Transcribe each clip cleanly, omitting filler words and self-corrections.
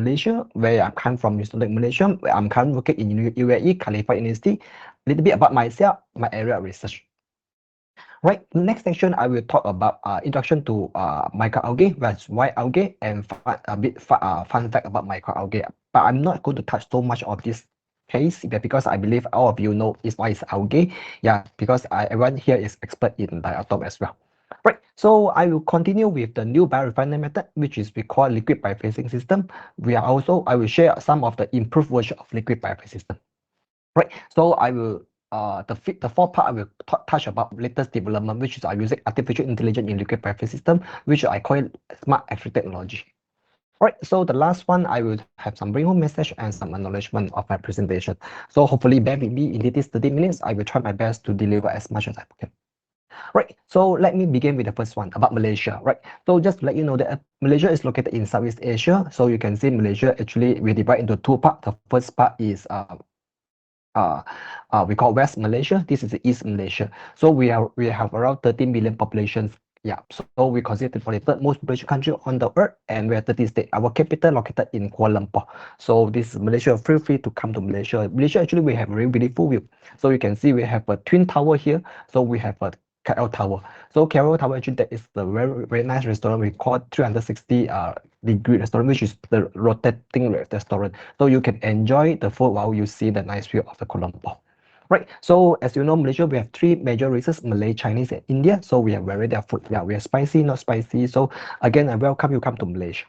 Malaysia, where I come from, Malaysia. Where I'm currently working in UAE, Khalifa University. A little bit about myself, my area of research. Right, next section I will talk about introduction to microalgae, that's why algae, and fun fact about microalgae. But I'm not going to touch so much of this case because I believe all of you know is why it's algae. Yeah, because everyone here is expert in diatom as well. Right, so I will continue with the new biorefinery method, which is we call liquid biophasing system. I will share some of the improved version of liquid biophase system. Right, so I will the fourth part I will touch about latest development, which is I using artificial intelligence in liquid biophase system, which I call it smart X-ray technology. Right, so the last one I will have some bring home message and some acknowledgement of my presentation. So hopefully bear with me in this 30 minutes. I will try my best to deliver as much as I can. Right, so let me begin with the first one about Malaysia. Right, so just to let you know that Malaysia is located in Southeast Asia. So you can see Malaysia actually we divide into two parts. The first part is we call West Malaysia. This is East Malaysia. So we have around 13 million populations. Yeah, so we consider for the third most population country on the earth, and we are 30 states. Our capital located in Kuala Lumpur. So this is Malaysia. Feel free to come to Malaysia. Malaysia actually we have a very beautiful view. So you can see we have a twin tower here. So we have a KL Tower. So KL Tower actually that is the very nice restaurant. We call 360 degree restaurant, which is the rotating restaurant. So you can enjoy the food while you see the nice view of the Kuala Lumpur. Right, so as you know, Malaysia, we have three major races, Malay, Chinese, and India. So we have very their food. Yeah, we are spicy, not spicy. So again, I welcome you come to Malaysia.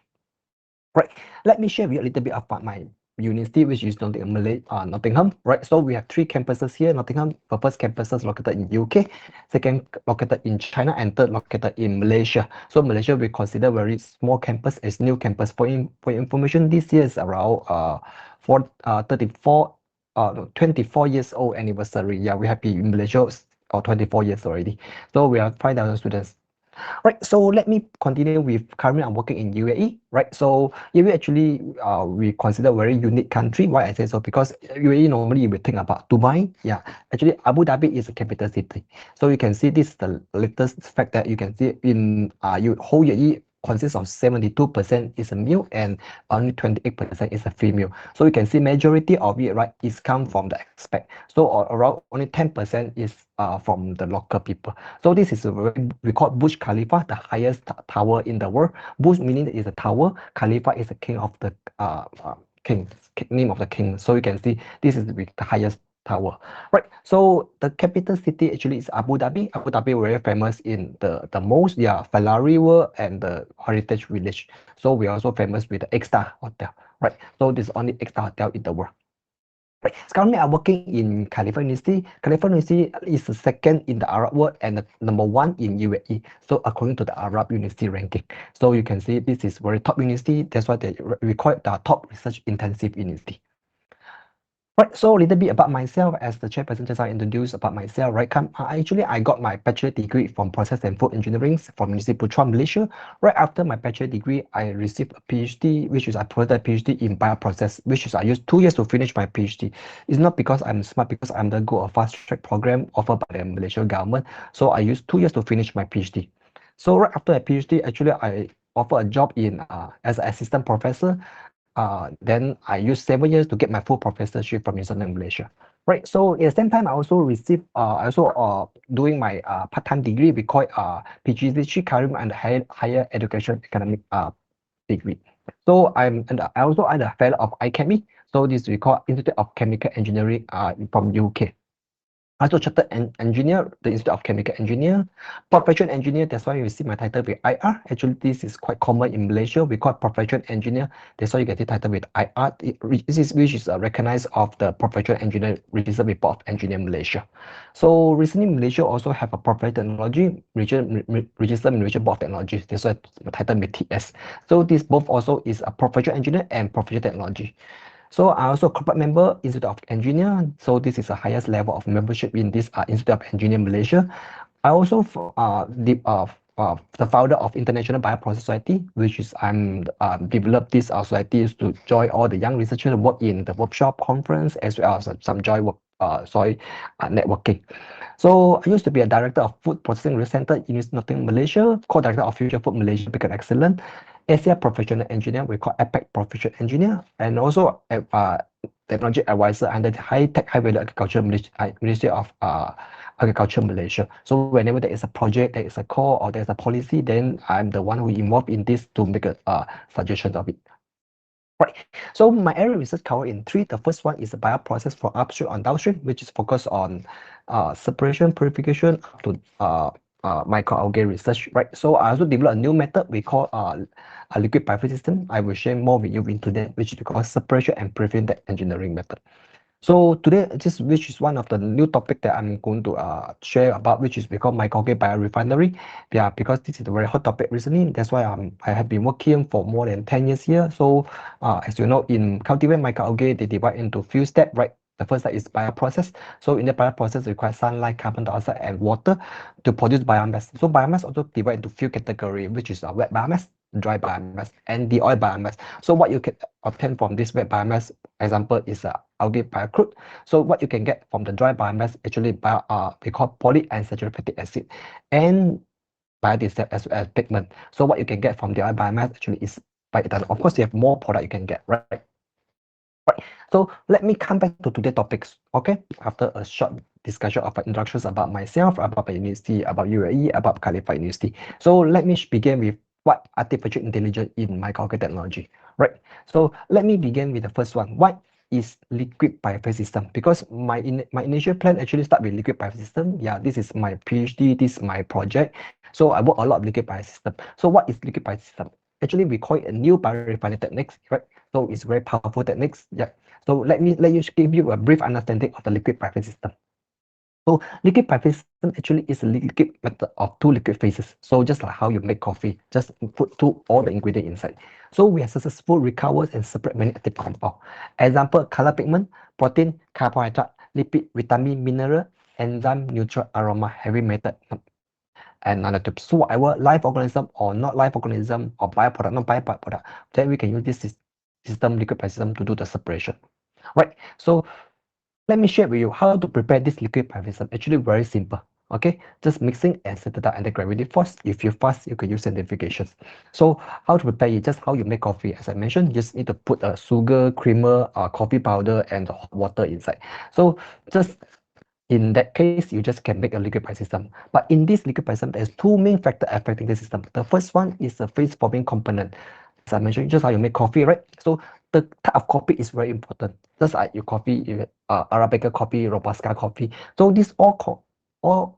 Right, let me share with you a little bit about my university, which is Nottingham. Right, so we have three campuses here. Nottingham, the first campus is located in UK, second located in China, and third located in Malaysia. So Malaysia we consider very small campus as new campus. For information, this year is around 24 years old anniversary. Yeah, we have been in Malaysia 24 years already. So we are 5,000 students. Right, so let me continue with currently I'm working in UAE, right? So UAE actually we consider a very unique country. Why I say so? Because UAE normally we think about Dubai. Yeah, actually Abu Dhabi is the capital city. So you can see this is the latest fact that you can see in whole UAE consists of 72% is a male and only 28% is a female. So you can see majority of it, right, is come from the expat. So around only 10% is from the local people. So this is we call Burj Khalifa, the highest tower in the world. Burj meaning is a tower. Khalifa is the king of the name of the king. So you can see this is the highest tower. Right, so the capital city actually is Abu Dhabi. Abu Dhabi very famous in the most Ferrari World and the Heritage Village. So we are also famous with the X-Star Hotel. Right, so this is only X-Star Hotel in the world. Right. Currently, I'm working in Khalifa University. Khalifa University is the second in the Arab world and the number one in UAE. So according to the Arab University ranking. So you can see this is very top university. That's why we call it the top research intensive university. Right, so a little bit about myself as the chairperson just I introduced about myself, right? Actually, I got my bachelor degree from Process and Food Engineering from University Putra, Malaysia. Right after my bachelor degree, I received a PhD, which is I provided a PhD in bioprocess, which is I used 2 years to finish my PhD. It's not because I'm smart, because I'm the go of fast track program offered by the Malaysian government. So I used 2 years to finish my PhD. So right after a PhD, actually I offered a job in as an assistant professor. Then I used 7 years to get my full professorship from University of Malaysia. Right. So at the same time, I also received doing my part-time degree. We call it PGCE curriculum and higher education academic degree. So I also am a fellow of IChemE. So this we call Institute of Chemical Engineering from UK. Also chartered engineer, the Institute of Chemical Engineer, professional engineer. That's why you see my title with IR. Actually, this is quite common in Malaysia. We call it professional engineer. That's why you get the title with IR, which is recognized of the professional engineer registered with Board of Engineer Malaysia. So recently, Malaysia also have a professional technology registered Malaysia Board of Technology. That's why the title with TS. So this both also is a professional engineer and professional technology. So I also corporate member Institute of Engineer. So this is the highest level of membership in this Institute of Engineer Malaysia. I also the founder of International Bioprocess Society, which is developed this society to join all the young researchers work in the workshop conference as well as some joint work networking. So I used to be a director of Food Processing Research Center in Nottingham, Malaysia, co-director of Future Food Malaysia, Become Excellent. Asia Professional Engineer, we call APEC Professional Engineer, and also Technology Advisor under the High Tech High Value Agriculture Ministry of Agriculture Malaysia. So whenever there is a project, there is a call, or there's a policy, then I'm the one who involved in this to make a suggestion of it. Right. So my area of research cover in three. The first one is the bioprocess for upstream and downstream, which is focused on separation, purification up to microalgae research. Right. So I also developed a new method we call a liquid biophase system. I will share more with you into that, which is called separation and purification engineering method. So today, which is one of the new topic that I'm going to share about, which is called microalgae biorefinery. Yeah, because this is a very hot topic recently. That's why I have been working for more than 10 years here. So as you know, in cultivate microalgae, they divide into few steps, right? The first step is bioprocess. So in the bioprocess, requires sunlight, carbon dioxide, and water to produce biomass. So biomass also divide into few categories, which is wet biomass, dry biomass, and the oil biomass. So what you can obtain from this wet biomass, example, is algae biocrude. So what you can get from the dry biomass, actually we call polyunsaturated fatty acid and biodiesel as well as pigment. So what you can get from the oil biomass actually is bioethanol. Of course, you have more product you can get, right? Right. So let me come back to today's topics, okay? After a short discussion of introductions about myself, about my university, about UAE, about Khalifa University. So let me begin with what artificial intelligence in microalgae technology, right? So let me begin with the first one. What is liquid biophase system? Because my initial plan actually start with liquid biophase system. Yeah, this is my PhD, this is my project. So I work a lot of liquid biophase system. So what is liquid biophase system? Actually, we call it a new biorefining techniques, right? So it's very powerful techniques. Yeah. So let you give you a brief understanding of the liquid biophase system. So liquid biophase system actually is a liquid method of two liquid phases. So just like how you make coffee, just put all the ingredients inside. So we have successful recovered and separate many active compounds. Example, color pigment, protein, carbohydrate, lipid, vitamin, mineral, enzyme, neutral, aroma, heavy metal, and nanotubes. So whatever live organism or not live organism or bioproduct, not bioproduct, then we can use this system, liquid biophase system, to do the separation. Right. So let me share with you how to prepare this liquid biophase system. Actually, very simple. Okay, just mixing and set it up under gravity force. If you fast, you can use centrifugations. So how to prepare it? Just how you make coffee. As I mentioned, you just need to put a sugar, creamer, coffee powder, and hot water inside. So just in that case, you just can make a liquid biophase system. But in this liquid biophase system, there's two main factors affecting the system. The first one is the phase forming component. As I mentioned, just how you make coffee, right? So the type of coffee is very important. Just like your coffee, Arabica coffee, Robusta coffee. So this all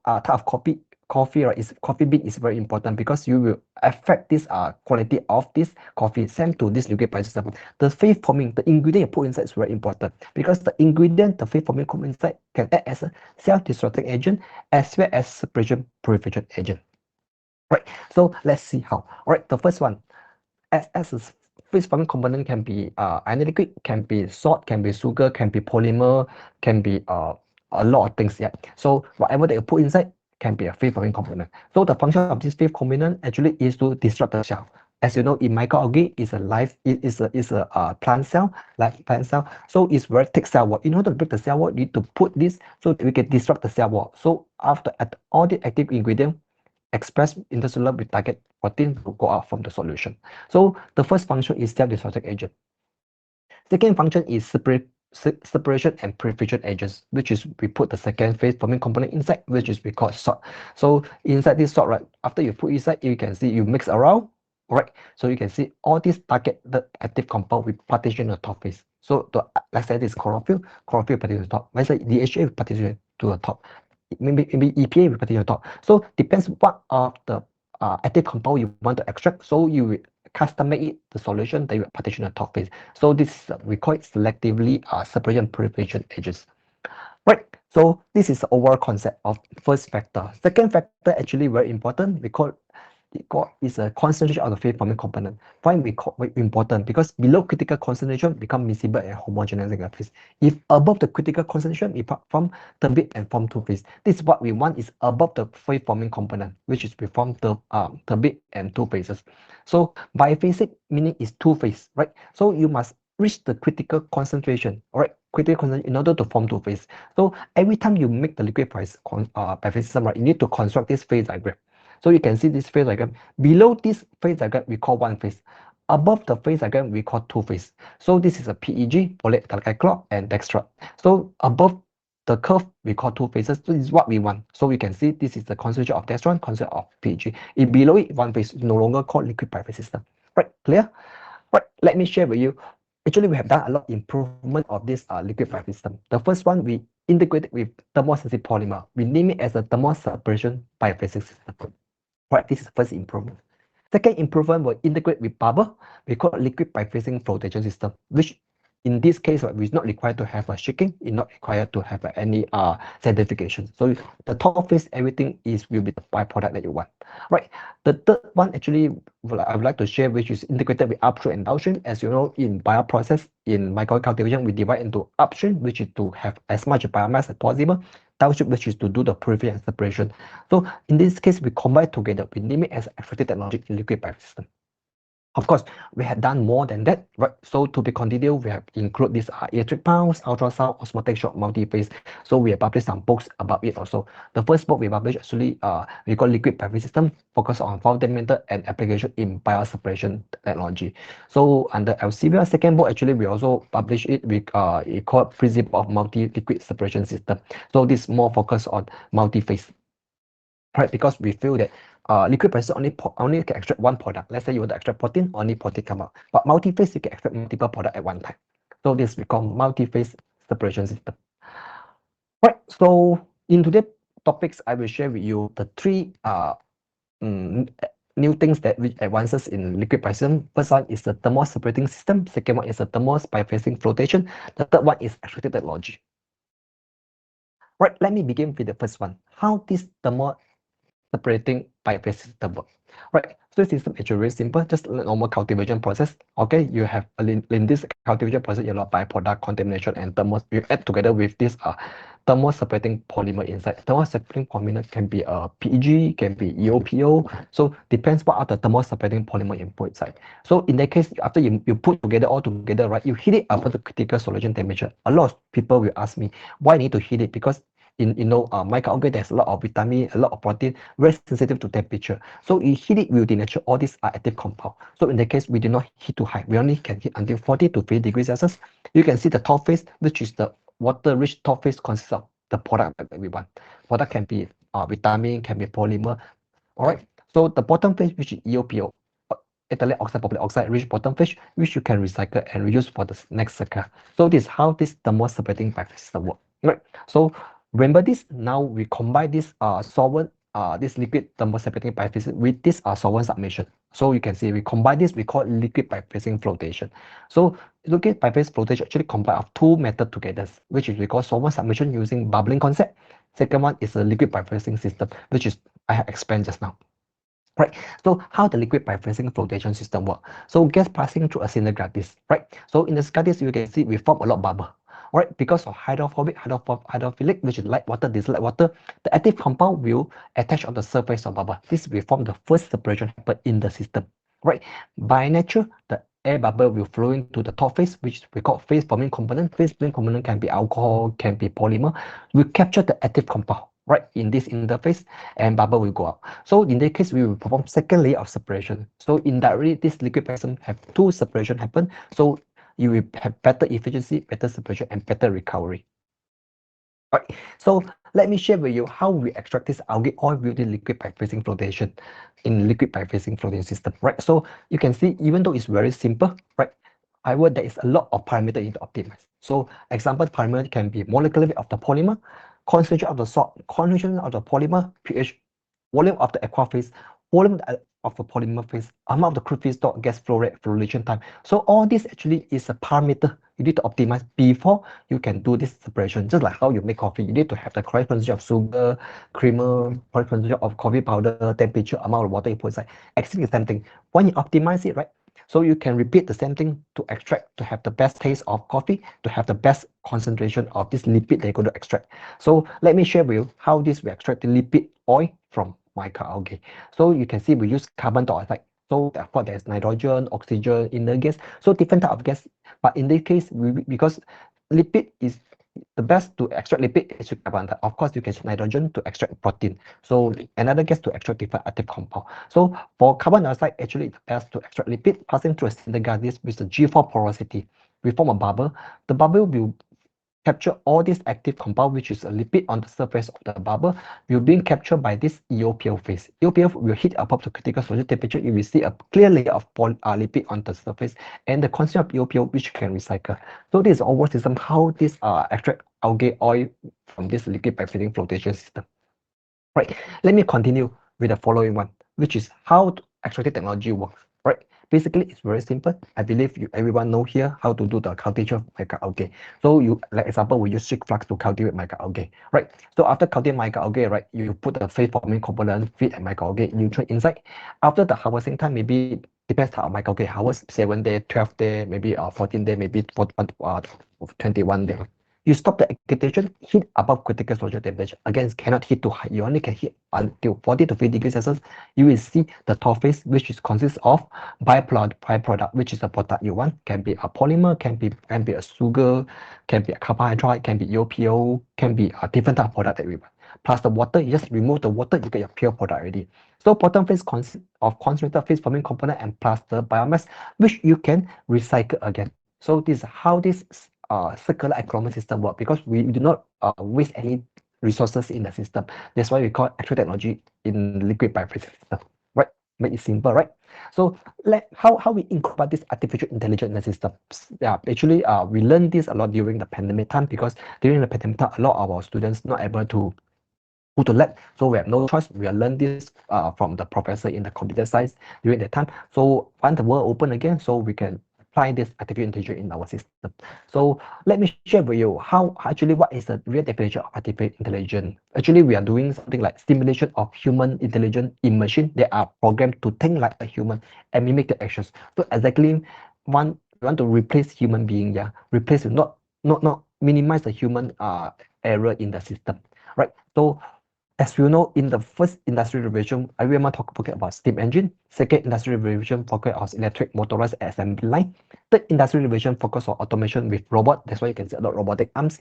type of coffee, right? Is coffee bean is very important because you will affect this quality of this coffee sent to this liquid biophase system. The phase forming, the ingredient you put inside is very important because the ingredient, the phase forming component inside can act as a self-destructing agent as well as separation purification agent. Right. So let's see how. All right. The first one, as a phase forming component can be any liquid, can be salt, can be sugar, can be polymer, can be a lot of things. Yeah. So whatever that you put inside can be a phase forming component. So the function of this phase component actually is to disrupt the cell. As you know, in microalgae, is a life. It is a plant cell, like plant cell. So it's very thick cell wall. In order to break the cell wall, you need to put this so that we can disrupt the cell wall. So after all the active ingredient express intercellular with target protein to go out from the solution. So the first function is self-destructing agent. Second function is separation and purification agents, which is we put the second phase forming component inside, which is we call salt. So inside this salt, right, after you put inside, you can see you mix around, right? So you can see all these target the active compound with partition on the top phase. So let's say this chlorophyll partition to the top. Let's say DHA partition to the top. Maybe EPA will partition to the top. So depends what of the active compound you want to extract. So you will custom make it the solution that you partition the top phase. So this we call it selectively separation purification agents. Right. So this is the overall concept of first factor. Second factor actually very important. Is a concentration of the phase forming component. Why we call it important? Because below critical concentration become miscible and homogeneous in phase. If above the critical concentration, it form turbid and form two phase. This is what we want is above the phase forming component, which is we form the turbid and two phases. So biphasic meaning is two phase, right? So you must reach the critical concentration, all right? Critical concentration in order to form two phase. So every time you make the liquid biphase system, right, you need to construct this phase diagram. So you can see this phase diagram. Below this phase diagram, we call one phase. Above the phase diagram, we call two phase. So this is a PEG, polydichlor, and dextran. So above the curve, we call two phases. This is what we want. So we can see this is the concentration of dextran, concentration of PEG. If below it, one phase is no longer called liquid biphase system. Right, clear? Right, let me share with you. Actually, we have done a lot of improvement of this liquid biphase system. The first one, we integrated with thermosensitive polymer. We name it as a thermal separation biphasic system. Right, this is the first improvement. Second improvement will integrate with bubble. We call it liquid biphasing flotation system, which in this case, right, is not required to have a shaking, it's not required to have any certification. So the top phase, everything will be the byproduct that you want. Right. The third one actually I would like to share, which is integrated with upstream and downstream. As you know, in bioprocess, in micro cultivation, we divide into upstream, which is to have as much biomass as possible, downstream, which is to do the purification and separation. So in this case, we combine together. We name it as extracted technology in liquid biphase system. Of course, we have done more than that, right? So to be continued, we have include this electric pulse, ultrasound, osmotic shock, multi-phase. So we have published some books about it also. The first book we published actually, we call liquid biphase system, focus on fundamental and application in bioseparation technology. So under LCBR, second book actually we also published it with it called principle of multi-liquid separation system. So this more focus on multi-phase. Right, because we feel that liquid biphase only can extract one product. Let's say you want to extract protein, only protein come out. But multi-phase, you can extract multiple product at one time. So this we call multi-phase separation system. Right, so in today's topics, I will share with you the three new things that which advances in liquid biphase system. First one is the thermal separating system. Second one is the thermal biphasing flotation. The third one is extracted technology. Right, let me begin with the first one. How this thermal separating biphase system work. Right, so the system is very simple, just a normal cultivation process. Okay, you have in this cultivation process, you have byproduct contamination and thermal. You add together with this thermal separating polymer inside. Thermal separating polymer can be a PEG, can be EOPO. So depends what are the thermal separating polymer input inside. So in that case, after you put together all together, right, you heat it up to the critical solution temperature. A lot of people will ask me why I need to heat it, because in microalgae, there's a lot of vitamin, a lot of protein, very sensitive to temperature. So you heat it will denature all these active compound. So in the case, we do not heat too high. We only can heat until 40 to 50 degrees Celsius. You can see the top phase, which is the water-rich top phase, consists of the product that we want. Product can be vitamin, can be polymer. All right. So the bottom phase, which is EOPO, ethylene oxide, propylene oxide, rich bottom phase, which you can recycle and reuse for the next cycle. So this is how this thermal separating biphase system work. Right. So remember this, now we combine this solvent, this liquid thermal separating biphase with this solvent submission. So you can see we combine this, we call it liquid biphasing flotation. So liquid biphase flotation actually combine of two methods together, which is we call solvent submission using bubbling concept. Second one is a liquid biphasing system, which is I have explained just now. Right, so how the liquid biphasing flotation system work? So gas passing through a cylinder disk, right? So in the disk, you can see we form a lot of bubble. Right, because of hydrophilic, which is light water, this light water, the active compound will attach on the surface of bubble. This will form the first separation happen in the system. Right, by nature, the air bubble will flow into the top phase, which we call phase forming component. Phase forming component can be alcohol, can be polymer. We capture the active compound right in this interface, and bubble will go out. So in that case, we will perform second layer of separation. So indirectly, this liquid system have two separation happen. So you will have better efficiency, better separation, and better recovery. Right. So let me share with you how we extract this algae oil with the liquid biphasing flotation in liquid biphasing flotation system. Right. So you can see, even though it's very simple, right? However, there is a lot of parameter you need to optimize. So example parameter can be molecular weight of the polymer, concentration of the salt, concentration of the polymer, pH, volume of the aqua phase, volume of the polymer phase, amount of the crude feedstock, gas flow rate, fluorination time. So all this actually is a parameter you need to optimize before you can do this separation. Just like how you make coffee, you need to have the correct percentage of sugar, creamer, correct percentage of coffee powder, temperature, amount of water you put inside. Exactly the same thing. When you optimize it, right? So you can repeat the same thing to extract, to have the best taste of coffee, to have the best concentration of this lipid that you're going to extract. So let me share with you how this will extract the lipid oil from microalgae. So you can see we use carbon dioxide. So therefore there's nitrogen, oxygen, inert gas. So different type of gas. But in this case, because lipid is the best to extract lipid is carbon dioxide. Of course, you can use nitrogen to extract protein. So another gas to extract different active compound. So for carbon dioxide, actually it's best to extract lipid passing through a cylinder gas with the G4 porosity. We form a bubble. The bubble will capture all these active compound, which is a lipid on the surface of the bubble, will being captured by this EOPL phase. EOPL will heat above the critical solution temperature. You will see a clear layer of lipid on the surface and the concept of EOPL which can recycle. So this is overall system how this extract algae oil from this liquid by feeding flotation system. Right, let me continue with the following one, which is how extractive technology works. Right, basically it's very simple. I believe everyone know here how to do the cultivation of microalgae. So you, like example, we use Tree6 to cultivate microalgae. Right, so after cultivating microalgae, right, you put the phase forming component, feed and microalgae nutrient inside. After the harvesting time, maybe depends how microalgae harvest, 7 day, 12 day, maybe 14 day, maybe 21 day. You stop the agitation, heat above critical solution temperature. Again, cannot heat too high. You only can heat until 40 to 50 degrees Celsius. You will see the top phase, which is consists of byproduct, which is the product you want. Can be a polymer, can be a sugar, can be a carbohydrate, can be EOPO, can be a different type of product that we want. Plus the water, you just remove the water, you get your pure product already. So bottom phase consists of concentrated phase forming component and plus the biomass, which you can recycle again. So this is how this circular economic system work, because we do not waste any resources in the system. That's why we call actual technology in liquid biophase system, right? Make it simple, right? So how we incorporate this artificial intelligence in the system. Yeah, actually we learned this a lot during the pandemic time, because during the pandemic time, a lot of our students not able to go to lab, so we have no choice. We learn this from the professor in the computer science during that time. So once the world open again, so we can apply this artificial intelligence in our system. So let me share with you how actually what is the real definition of artificial intelligence. Actually, we are doing something like stimulation of human intelligence in machine. They are programmed to think like a human and mimic the actions. So exactly we want to replace human being, yeah, replace not minimize the human error in the system, right? So as you know, in the first industrial revolution, everyone talk about steam engine. Second industrial revolution focus on electric motorized assembly line. Third industrial revolution focus on automation with robot. That's why you can see a lot of robotic arms.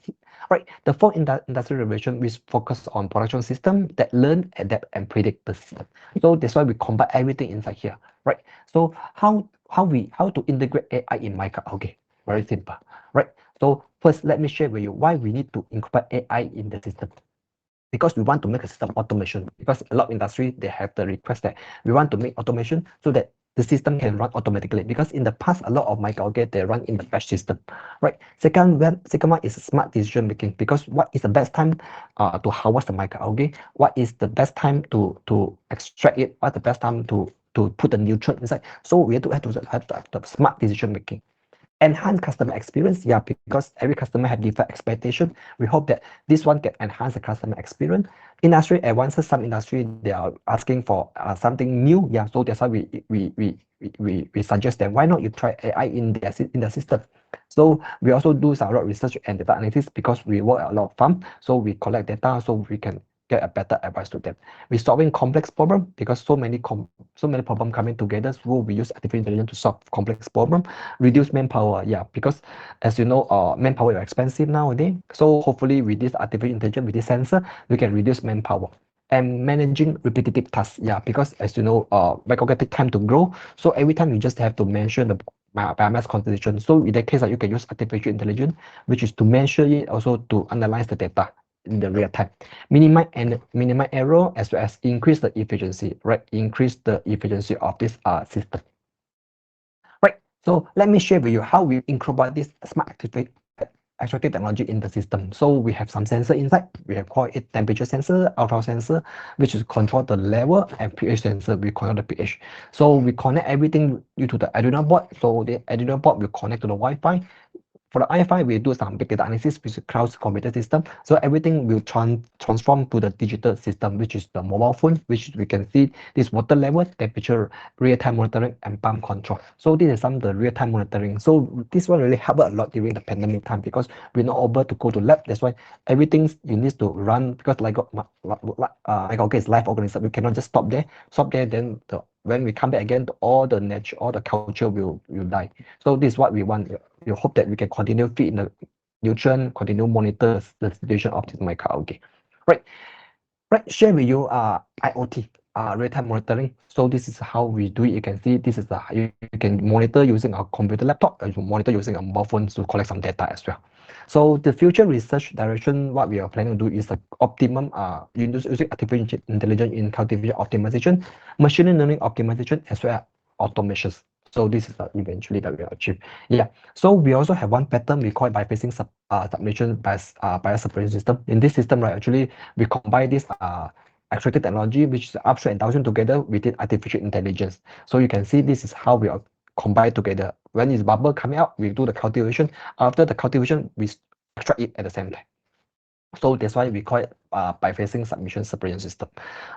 Right. The fourth industrial revolution is focus on production system that learn, adapt, and predict the system. So that's why we combine everything inside here. Right. So how to integrate AI in microalgae? Very simple. Right. So first, let me share with you why we need to incorporate AI in the system, because we want to make a system automation, because a lot of industry they have the request that we want to make automation so that the system can run automatically, because in the past a lot of microalgae they run in the batch system, right? Second one is smart decision making, because what is the best time to harvest the microalgae, what is the best time to extract it, what's the best time to put the nutrient inside. So we have to have the smart decision making. Enhance customer experience, yeah, because every customer have different expectation. We hope that this one can enhance the customer experience. Industry advances, some industry they are asking for something new, yeah, so that's why we suggest that why not you try AI in the system. So we also do a lot of research and data analysis, because we work at a lot of farm, so we collect data so we can get a better advice to them. We're solving complex problem, because so many problem coming together, so we use artificial intelligence to solve complex problem. Reduce manpower, yeah, because as you know, manpower is expensive nowadays. So hopefully with this artificial intelligence, with this sensor, we can reduce manpower. And managing repetitive tasks, yeah, because as you know, microalgae take time to grow, so every time you just have to mention the biomass concentration. So in that case, you can use artificial intelligence, which is to measure it, also to analyze the data in the real time, minimize error, as well as increase the efficiency, right? Increase the efficiency of this system. Right, so let me share with you how we incorporate this smart extractive technology in the system. So we have some sensor inside. We have called it temperature sensor, ultra sensor, which is control the level, and pH sensor, we control the pH. So we connect everything due to the Arduino board. So the Arduino board will connect to the Wi-Fi. For the i5, we do some big data analysis with the cloud computer system. So everything will transform to the digital system, which is the mobile phone, which we can see this water level, temperature, real-time monitoring, and pump control. So this is some of the real-time monitoring. So this one really helped a lot during the pandemic time, because we're not able to go to lab. That's why everything you need to run, because like okay, it's live organism. We cannot just stop there. Then when we come back again, all the nature, all the culture will die. So this is what we want. We hope that we can continue feed in nutrient, continue monitor the situation of this microalgae. Right. Right, share with you IoT, real-time monitoring. So this is how we do it. You can see this is you can monitor using a computer laptop, or you monitor using a mobile phone to collect some data as well. So the future research direction, what we are planning to do is the optimum using artificial intelligence in cultivation optimization, machine learning optimization, as well as automations. So this is eventually that we will achieve. Yeah. So we also have one pattern we call it bypassing sublimation by separation system. In this system, right, actually we combine this extracted technology, which is upstream and downstream together within artificial intelligence. So you can see this is how we are combined together. When it's bubble coming out, we do the cultivation. After the cultivation, we extract it at the same time. So that's why we call it biphasing submission separation system.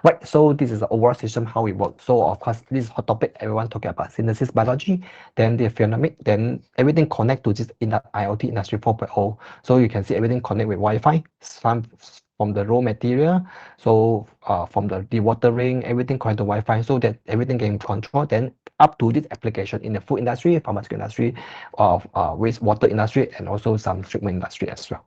Right, so this is the overall system, how it works. So of course, this is hot topic, everyone talking about synthesis biology, then the phenomic, then everything connect to this in the IoT industry 4.0. So you can see everything connect with Wi-Fi, from the raw material, so from the dewatering, everything connect to Wi-Fi, so that everything can control, then up to this application in the food industry, pharmaceutical industry, wastewater industry, and also some treatment industry as well.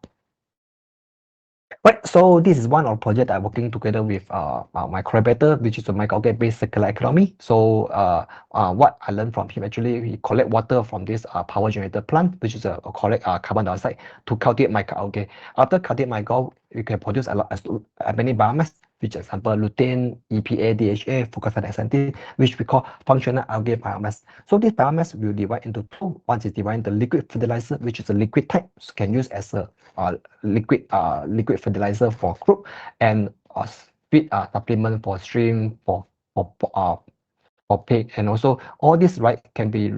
Right, so this is one of the project I'm working together with my collaborator, which is a microalgae-based circular economy. So what I learned from him, actually, he collect water from this power generator plant, which is a collect carbon dioxide to cultivate microalgae. After cultivate microalgae, you can produce many biomass, which example lutein, EPA, DHA, fucosylaxanthin, which we call functional algae biomass. So this biomass will divide into two. One is divided into liquid fertilizer, which is a liquid type, so can use as a liquid fertilizer for crop, and feed supplement for stream, for pig, and also all this, right, can be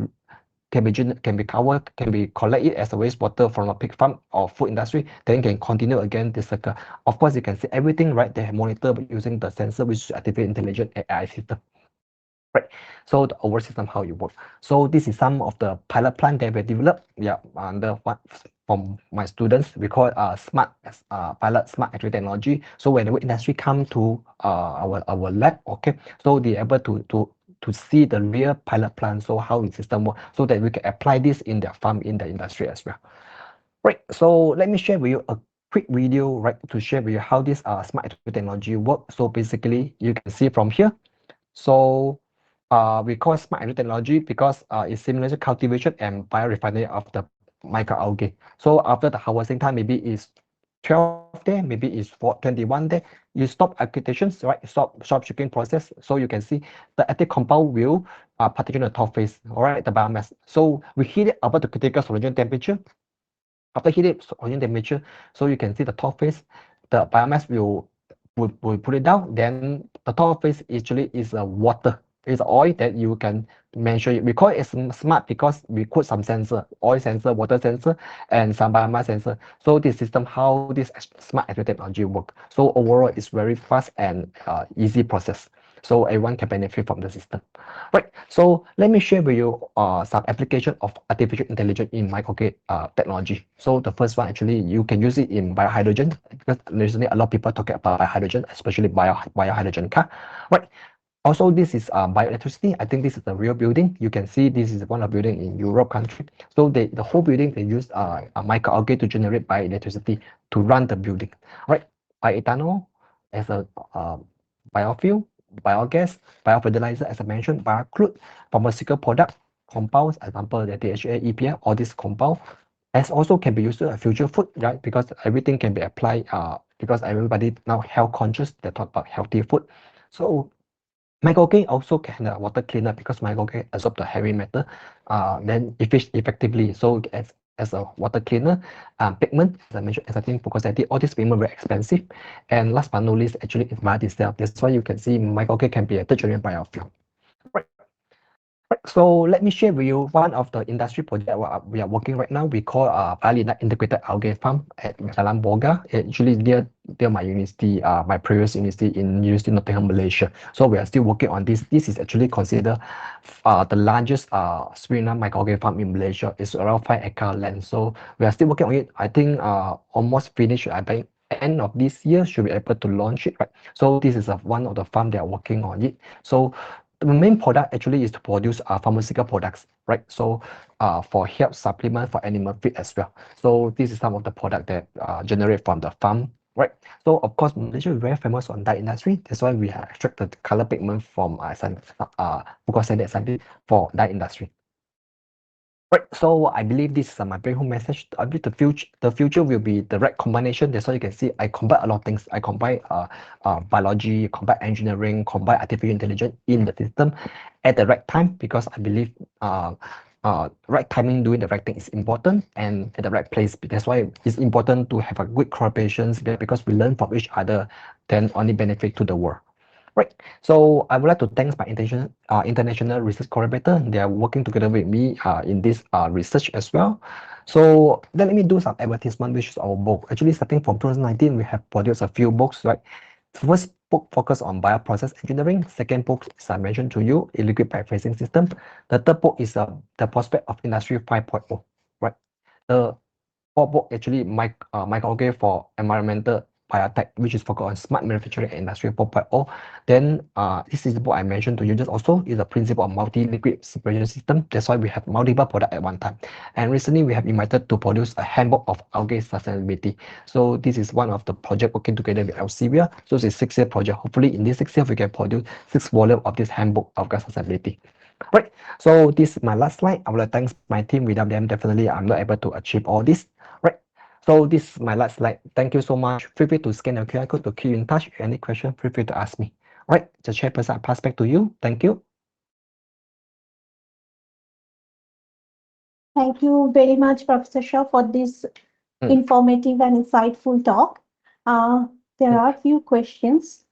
covered, can be collected as a wastewater from a pig farm or food industry, then can continue again this cycle. Of course, you can see everything, right, they have monitored using the sensor, which is artificial intelligence AI system. Right, so the overall system, how it works. So this is some of the pilot plan that we developed. Yeah, under what from my students, we call it smart pilot smart agri technology. So whenever industry come to our lab, okay, so they able to see the real pilot plan, so how the system works, so that we can apply this in their farm, in the industry as well. Right, so let me share with you a quick video, right, to share with you how this smart agri technology works. So basically, you can see from here. So we call it smart agri technology because it simulates cultivation and biorefinery of the microalgae. So after the harvesting time, maybe it's 12 day, maybe it's 21 day, you stop agitations, right? Stop shipping process. So you can see the active compound will partition the top phase, all right, the biomass. So we heat it above the critical solution temperature. After heat it solution temperature, so you can see the top phase, the biomass will put it down. Then the top phase actually is a water. It's oil that you can measure it. We call it smart because we put some sensor, oil sensor, water sensor, and some biomass sensor. So this system, how this smart agri technology work. So overall, it's very fast and easy process. So everyone can benefit from the system. Right. So let me share with you some application of artificial intelligence in microalgae technology. So the first one, actually, you can use it in biohydrogen, because recently a lot of people talking about biohydrogen, especially biohydrogen car. Right. Also, this is bioelectricity. I think this is a real building. You can see this is one of building in Europe country. So the whole building, they use a microalgae to generate bioelectricity to run the building. Right. Bioethanol as a biofuel, biogas, biofertilizer, as I mentioned, biocrude, pharmaceutical product, compounds, example, the DHA, EPA, all these compound, as also can be used as future food, right? Because everything can be applied, because everybody now health conscious, they talk about healthy food. So microalgae also can water cleaner, because microalgae absorb the heavy metal, then effectively. So as a water cleaner, pigment, as I mentioned, as I think because I did all this pigment very expensive. And last but not least, actually, it's bio itself. That's why you can see microalgae can be a third generation biofuel. Right. Right, so let me share with you one of the industry project we are working right now. We call Bali Integrated Algae Farm at Jalan Boga, actually near my university, my previous university in University of Nottingham, Malaysia. So we are still working on this. This is actually considered the largest spirulina microalgae farm in Malaysia. It's around 5 acre land. So we are still working on it. I think almost finished. I think end of this year should be able to launch it. Right. So this is one of the farm they are working on it. So the main product actually is to produce pharmaceutical products. right? So for health supplement for animal feed as well. So this is some of the product that generate from the farm, right? So of course, Malaysia is very famous on dye industry. That's why we have extracted color pigment from for dye industry. Right, so I believe this is my bring home message. I believe the future will be the right combination. That's why you can see I combine a lot of things. I combine biology, combine engineering, combine artificial intelligence in the system at the right time because I believe right timing doing the right thing is important and at the right place. That's why it's important to have a good collaborations because we learn from each other, then only benefit to the world. Right. So I would like to thank my international research collaborator. They are working together with me in this research as well. So then let me do some advertisement, which is our book. Actually, starting from 2019, we have produced a few books, right? First book focus on bioprocess engineering. Second book, as I mentioned to you, a liquid piping system. The third book is the prospect of Industry 5.0, right? The fourth book actually micrograph for environmental biotech, which is focused on smart manufacturing and industry 4.0. Then this is what I mentioned to you just also is the principle of multi-liquid separation system. That's why we have multiple products at one time. And recently we have invited to produce a handbook of algae sustainability. So this is one of the project working together with Elsevier. So it's a 6-year project. Hopefully in this 6 year we can produce 6 volume of this handbook of gas sustainability. Right. So this is my last slide. I would like to thank my team. Without them, definitely I'm not able to achieve all this. Right. So this is my last slide. Thank you so much. Feel free to scan the QR code to keep in touch. Any question, feel free to ask me. Right. The chairperson, I pass back to you. Thank you. Thank you very much, Professor Shaw, for this Mm, informative and insightful talk. There mm. are few questions.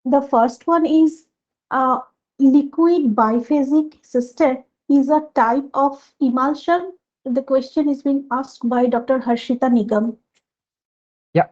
The first one is uh, liquid biphasic sister is a type of emulsion. The question is being asked by Dr. Harshita Nigam. Yeah.